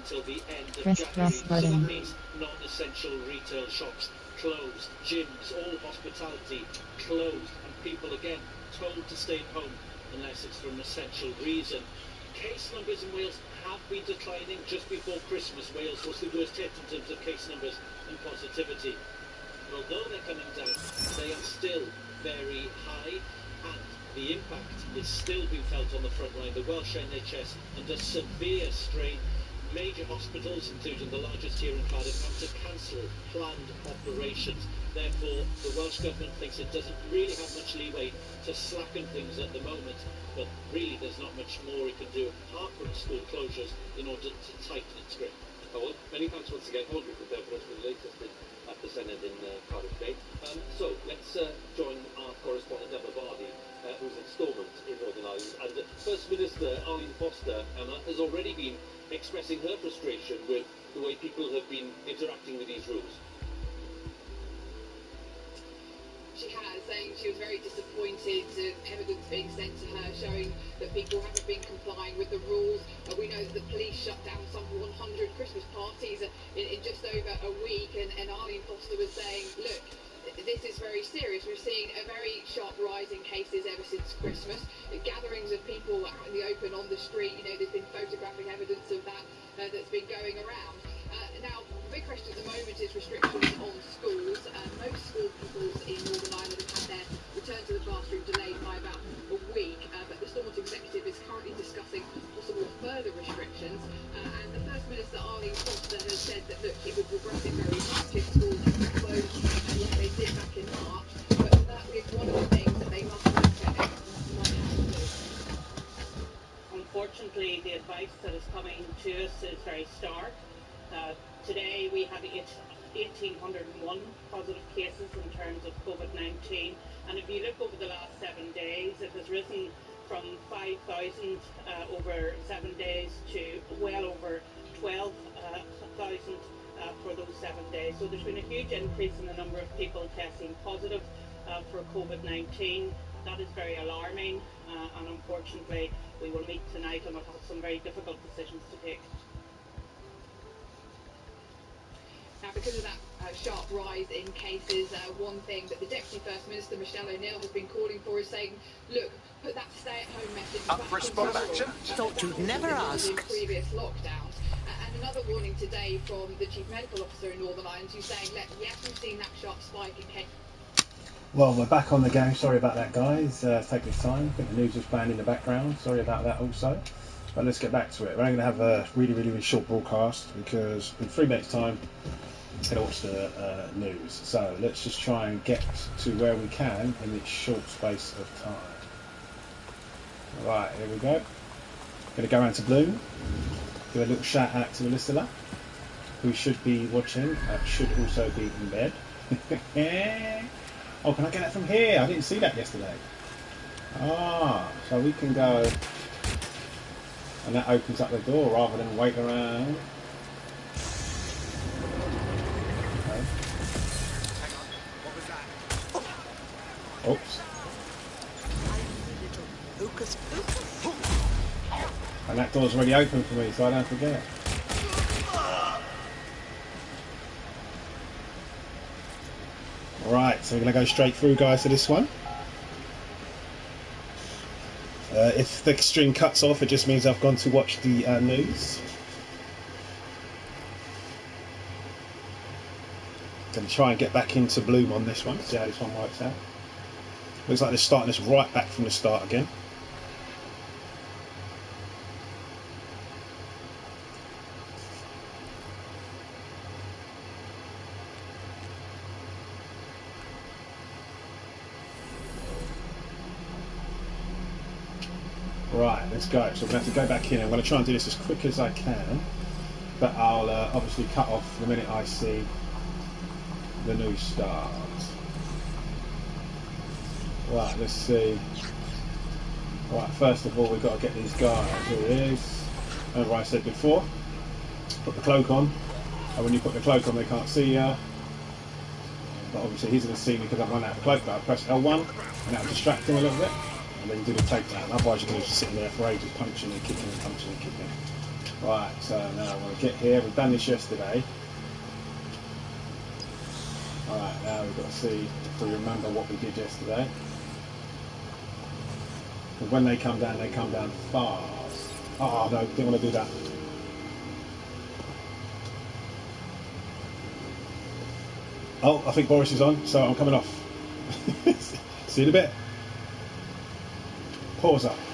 until the end of Press January. plus button. So that means non-essential retail shops closed, gyms, all hospitality closed, and people again told to stay at home unless it's for an essential reason. Case numbers in Wales have been declining. Just before Christmas, Wales was the worst hit in terms of case numbers and positivity. But although they're coming down, they are still very high, and the impact is still being felt on the front line. The Welsh NHS under severe strain. Major hospitals, including the largest here in Cardiff, have to cancel planned operations. Therefore, the Welsh Government thinks it doesn't really have much leeway to slacken things at the moment, but really there's not much more it can do apart from school closures in order to tighten its grip. Well, many thanks once again, Audrey, for there for us with the latest at the Senedd in Cardiff today. So let's join our correspondent Emma Vardy, who's in Stormont in Northern Ireland. And First Minister Arlene Foster, Emma, has already been expressing her frustration with the way people have been interacting with these rules. She has, saying she was very disappointed to evidence being sent to her showing that people haven't been complying with the rules. We know that the police shut down some 100 Christmas parties in just over a week, and Arlene Foster was saying, look, this is very serious. We're seeing a very sharp rise in cases ever since Christmas. Gatherings of people out in the open on the street, there's been photographic evidence of that that's been going around. Now, the big question at the moment is restrictions on schools. Most school pupils in Northern Ireland have had their return to the classroom delayed by about a week, but the Stormont executive is currently discussing possible further restrictions. And the First Minister, Arlene Foster, has said that, look, she would regret it very much if schools had to close like they did back in March, but that is one of the things that they must look at and might have to do. Unfortunately, the advice that is coming to us is very stark. Today we had 1,801 positive cases in terms of COVID-19, and if you look over the last 7 days, it has risen from 5,000 over 7 days to well over 12,000 for those 7 days. So there's been a huge increase in the number of people testing positive for COVID-19. That is very alarming, and unfortunately we will meet tonight and we'll have some very difficult decisions to take. Now, because of that sharp rise in cases, one thing that the Deputy First Minister, Michelle O'Neill, has been calling for is saying, look, put that stay-at-home message up for a spot of action. Thought you'd never ask. In previous lockdowns. And another warning today from the Chief Medical Officer in Northern Ireland, who's saying, yes, we've seen that sharp spike in cases. Well, we're back on the game. Sorry about that, guys. Take this time. I think the news was playing in the background. Sorry about that also. But let's get back to it. We're only going to have a really short broadcast because in 3 minutes' time, we're going to watch the news. So let's just try and get to where we can in this short space of time. Right, here we go. Going to go around to Bloom. Do a little shout out to Leicester, who should be watching. Should also be in bed. Oh, can I get that from here? I didn't see that yesterday. Ah, so we can go, and that opens up the door rather than wait around. Okay. Hang on, what was that? Oops. And that door's already open for me, so I don't forget. Right, so we're going to go straight through, guys, to this one. If the string cuts off, it just means I've gone to watch the news. Going to try and get back into Bloom on this one, see how this one works out. Looks like they're starting this right back from the start again. Right, let's go. So we're going to have to go back in. I'm going to try and do this as quick as I can, but I'll obviously cut off the minute I see the news start. Right, let's see. Right, first of all, we've got to get these guys. Here he is. Remember I said before, put the cloak on, and when you put the cloak on they can't see you. But obviously he's going to see me because I've run out of the cloak, but I press L1 and that'll distract him a little bit. And then do the takedown. Otherwise you're going to be sitting there for ages punching and kicking and punching and kicking. Right, so now we'll get here. We've done this yesterday. Alright, now we've got to see if we remember what we did yesterday. But when they come down fast. Oh no, didn't want to do that. Oh, I think Boris is on, so I'm coming off. See you in a bit. Pause up.